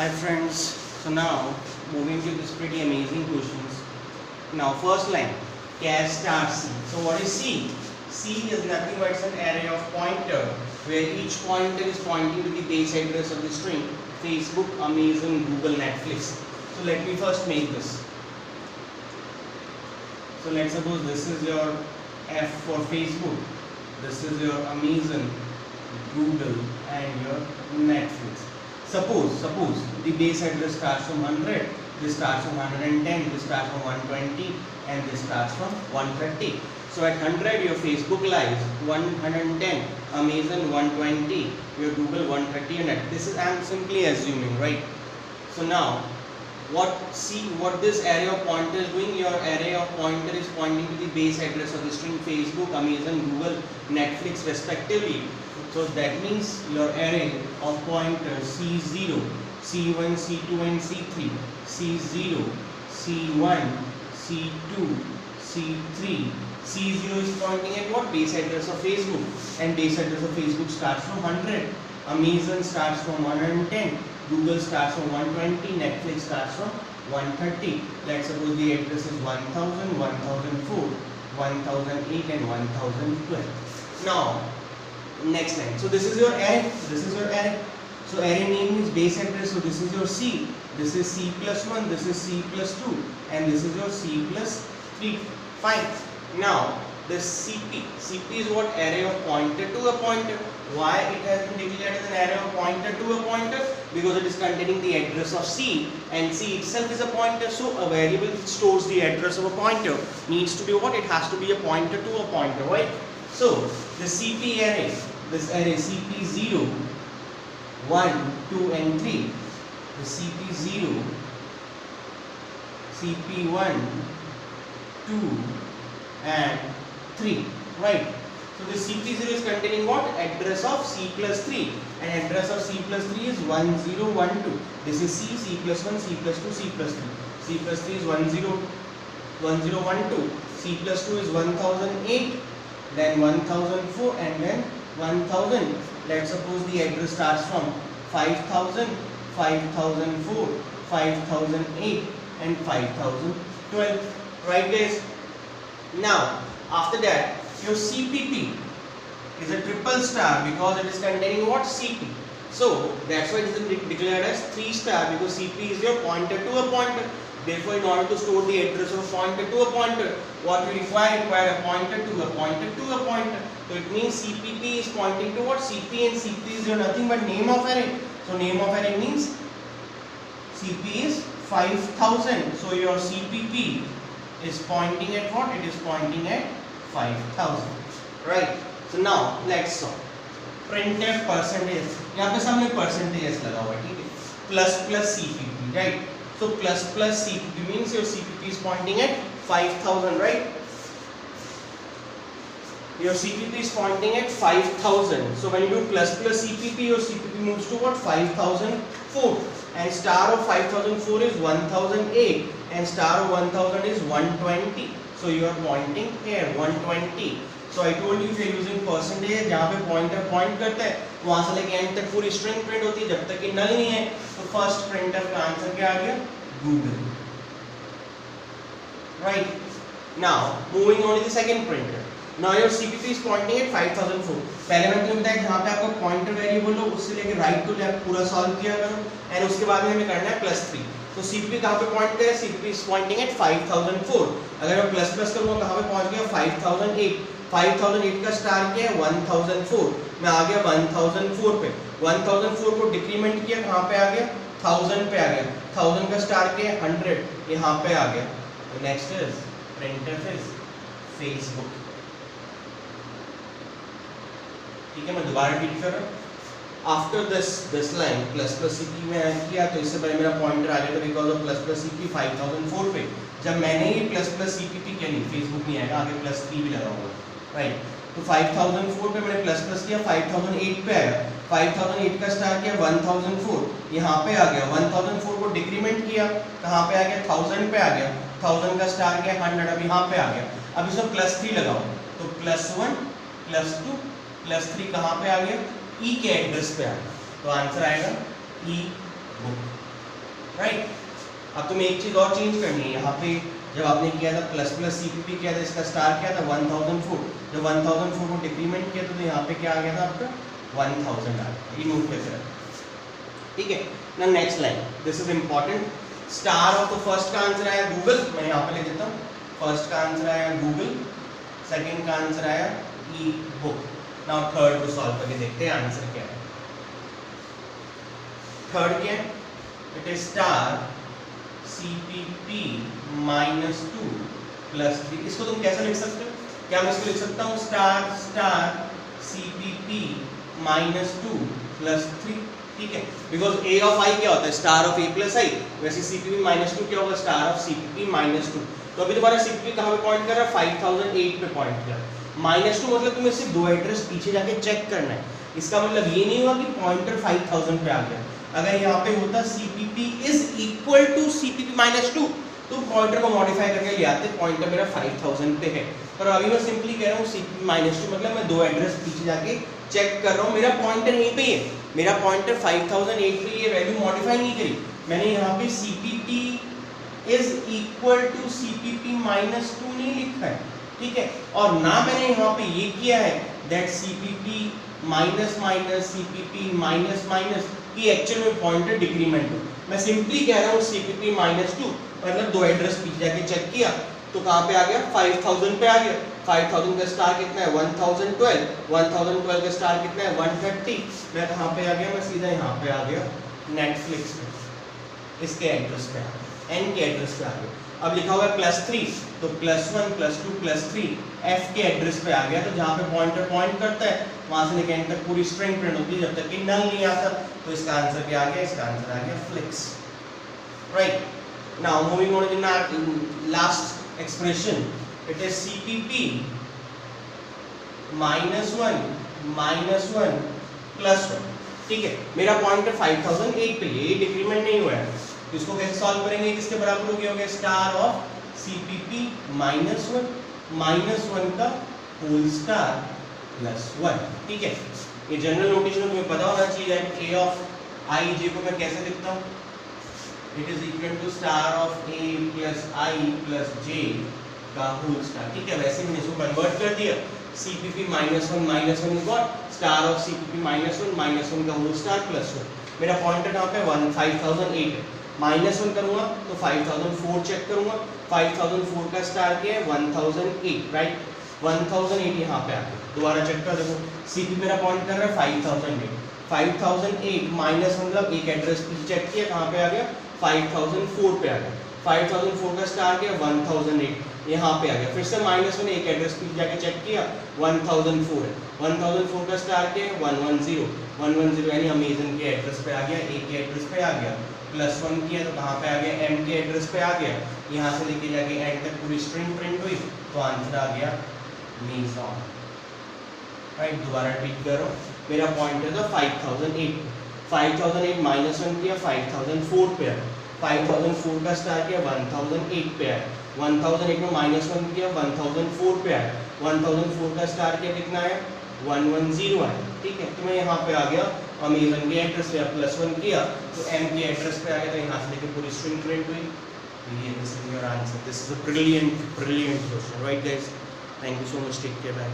Hi friends, so now moving to this pretty amazing questions. Now first line, char star C. So what is C? C is nothing but it's an array of pointer where each pointer is pointing to the base address of the string Facebook, Amazon, Google, Netflix. So let me first make this. So let's suppose this is your F for Facebook, this is your Amazon, Google and your Netflix. Suppose the base address starts from 100, this starts from 110, this starts from 120 and this starts from 130. So at 100 your Facebook lies, 110 Amazon 120, your Google 130 and this is I am simply assuming, right? So now what this array of pointer is doing, your array of pointer is pointing to the base address of the string Facebook, Amazon, Google, Netflix respectively. So that means your array of pointers C0, C1, C2 and C3, C0, C1, C2, C3, C0 is pointing at what? Base address of Facebook, and base address of Facebook starts from 100, Amazon starts from 110, Google starts from 120, Netflix starts from 130. Let's suppose the address is 1000, 1004, 1008 and 1012. Now next line. So this is your array. So array name is base address. So this is your C. This is C plus 1. This is C plus 2. And this is your C plus 3. Fine. Now this CP. CP is what? Array of pointer to a pointer. Why it has been declared as an array of pointer to a pointer? Because it is containing the address of C, and C itself is a pointer. So a variable which stores the address of a pointer needs to be what? It has to be a pointer to a pointer, right? So the CP array, this array CP0, 1, 2 and 3, the CP0, CP1, 2 and 3, right? So the CP0 is containing what? Address of C plus 3, and address of C plus 3 is 1012. This is C, C plus 1, C plus 2, C plus 3. C plus 3 is 1012. C plus 2 is 1008. Then 1004 and then 1000. Let's suppose the address starts from 5000, 5004, 5008 and 5012. Right guys? Now after that your CPP is a triple star because it is containing what? CP. So that's why it is declared as 3 star, because CP is your pointer to a pointer. Therefore, in order to store the address of a pointer to a pointer, what we require a pointer to a pointer to a pointer. So it means CPP is pointing to what? CP, and CP is nothing but name of array. So name of array means CP is 5000. So your CPP is pointing at what? It is pointing at 5000. Right. So now let's solve. Printf percentage. यहाँ पे सामने percentage लगा हुआ है, ठीक है? Plus CPP, right? So plus CPP means your CPP is pointing at 5000, right? Your CPP is pointing at 5000. So when you do plus CPP, your CPP moves to what? 5004. And star of 5004 is 1008. And star of 1000 is 120. So you are pointing here 120. So I told you if you are using percentage, जहाँ पे pointer point करता है, वहाँ से लेके end तक पूरी string print होती है, जब तक कि null नहीं है, तो first printf का आंसर क्या आ गया? Google. Right. Now moving on to the second printer. Now your CPP is pointing at 5004. पहले मैंने तुम्हें बताया जहाँ पे आपका pointer variable हो, उससे लेके right to left पूरा solve किया करो, and उसके बाद में हमें करना है +3. तो CPP कहाँ पे point करें? CPP is pointing at 5004. अगर मैं प्लस करूँगा कहाँ पे पहुँच गया? 5008. 5008 का स्टार क्या है? 1004. मैं आ गया 1004 पे. 1004 को डिक्रीमेंट किया, कहाँ पे आ गया? 1000 पे आ गया. 1000 का स्टार क्या है? 100. यहाँ पे आ गया. तो next is printf is Facebook. ठीक है, मैं दोबारा रिपीट कर रहा हूँ. After this line plus CP में ऐड किया, तो इससे पहले मेरा पॉइंटर आ गया था बिकॉज ऑफ प्लस CP 5004 पे. जब मैंने ये प्लस CPP किया, नहीं फेसबुक नहीं आएगा, आगे +3 भी लगा हुआ, राइट? तो 5004 पे मैंने प्लस किया, 5008 पे आया. 5008 का स्टार किया 1004, यहाँ पे आ गया. 1004 को डिक्रीमेंट किया, कहाँ पे आ गया? 1000 पे आ गया. 1000 का स्टार किया 100, अब यहाँ पे आ गया. अब इसमें +3 लगाओ, तो +1 +2 +3 कहाँ पे आ गया? ई के एड्रेस पे आ गया. तो आंसर आएगा ई बुक. राइट। अब तुम्हें एक चीज और चेंज करनी है, यहाँ पे जब आपने किया था प्लस प्लस सीपीपी किया था, इसका स्टार क्या था 1004, जब 1004 को डिक्रीमेंट किया तो यहाँ पे क्या आ गया था आपका 1000 आ गया, रिमूव करके रखा। ठीक है ना। Next line, this is important, star of तो फर्स्ट का आंसर आया गूगल, मैं यहाँ पे लिख देता हूँ, फर्स्ट का आंसर आया गूगल, सेकंड का आंसर आया ई बुक। नाउ थर्ड को सॉल्व करके देखते हैं आंसर क्या है। थर्ड क्या है, इट इज स्टार CPP -2 + 3। इसको तुम कैसे लिख सकते हो, क्या मैं इसको लिख सकता हूँ स्टार स्टार CPP -2 + 3, ठीक है, बिकॉज A ऑफ I क्या होता है स्टार ऑफ A + I, वैसे CPP -2 क्या होगा स्टार ऑफ CPP -2। तो अभी तुम्हारा CPP कहाँ पे पॉइंट कर रहा है 5008 पे पॉइंट कर रहा है। -2 मतलब तुम्हें सिर्फ दो एड्रेस पीछे जाके चेक करना है, इसका मतलब ये नहीं हुआ कि पॉइंटर 5000 पे आ गया। अगर यहाँ पे होता CPP = CPP -2 तो पॉइंटर को मॉडिफाई करके ले आते, पॉइंटर मेरा 5000 पे है, पर अभी मैं सिंपली कह रहा हूँ CPP -2 मतलब मैं दो एड्रेस पीछे जाके चेक कर रहा हूँ, मेरा पॉइंटर यहीं पे है, मेरा पॉइंटर 5008 पे, ये वैल्यू मॉडिफाई नहीं करी मैंने, यहाँ पे CPP = CPP -2 नहीं लिखा है, ठीक है, और ना मैंने यहाँ पे ये किया है दैट CPP CPP कि एक्चुअल में पॉइंटर डिक्रीमेंट हो, मैं सिंपली कह रहा हूँ CPP -2 मतलब दो एड्रेस पीछे जाके चेक किया तो कहाँ पे आ गया 5000 पे आ गया। 5000 का स्टार कितना है 1012, 1012 का स्टार कितना है 130, मैं कहाँ पे आ गया, मैं सीधा यहाँ पे आ गया नेटफ्लिक्स में, इसके एड्रेस पे आ गया, एन के एड्रेस पे आ गया। अब लिखा हुआ है +3 तो +1 +2 +3 एफ के एड्रेस पे आ गया, तो जहाँ पे पॉइंटर पॉइंट करता है वहां से लेकर एंड तक पूरी स्ट्रिंग प्रिंट होती है जब तक कि नल नहीं आता, तो इसका आंसर क्या आ गया, इसका आंसर आ गया फ्लिक्स, right. Now moving on to the last expression, it is CPP -1 +1, ठीक है, मेरा पॉइंटर 5008 पे ये डिक्रीमेंट नहीं हुआ है, तो इसको कैसे सॉल्व करेंगे, किसके बराबर हो गया स्टार ऑफ CPP -1 का होल स्टार +1, ठीक है। ये जनरल नोटेशन तुम्हें पता होना चाहिए, A ऑफ I J को मैं कैसे लिखता हूँ, it is equal to star of A + I + J का होल स्टार, ठीक है। वैसे मैंने इसको कन्वर्ट कर दिया, CPP -1 got star of CPP -1 का होल स्टार +1, मेरा पॉइंटर कहाँ पे 5008 है, -1 करूंगा तो 5004 चेक करूंगा, 5004 का स्टार क्या है 1008, राइट, 1008 यहाँ पे आ गया, दोबारा चेक कर देखो, CP मेरा पॉइंट कर रहा है 5008 -1 मतलब एक एड्रेस चेक किया कहाँ पे आ गया 5004 पे आ गया, 5004 का स्टार क्या 1008 यहाँ पे आ गया, फिर से -1 एक एड्रेस पे जाके चेक किया 1004 है, 1004 का स्टार क्या है 110 यानी अमेजन के एड्रेस पे आ गया, ए के एड्रेस पे आ गया, +1 किया तो कहाँ पे आ गया M के एड्रेस पे आ गया, यहाँ से लेके जाके एंड तक पूरी स्ट्रिंग प्रिंट हुई तो आंसर आ गया मेजॉन, राइट। दोबारा रिपीट करो, मेरा पॉइंटर था 5008 -1 किया 5004 पे आया, 5004 का स्टार किया 1008 पे आया, 1008 में -1 किया 1004 पे आया, 1004 का स्टार किया कितना आया 110 आया, ठीक है। तो मैं यहाँ पे आ गया अमेजन के एड्रेस पे +1 किया तो M के एड्रेस पे आ गया, तो यहाँ से लेके पूरी स्ट्रिंग प्रिंट हुई, तो ये this is your answer, this is a brilliant question, right guys, thank you so much, take care, bye.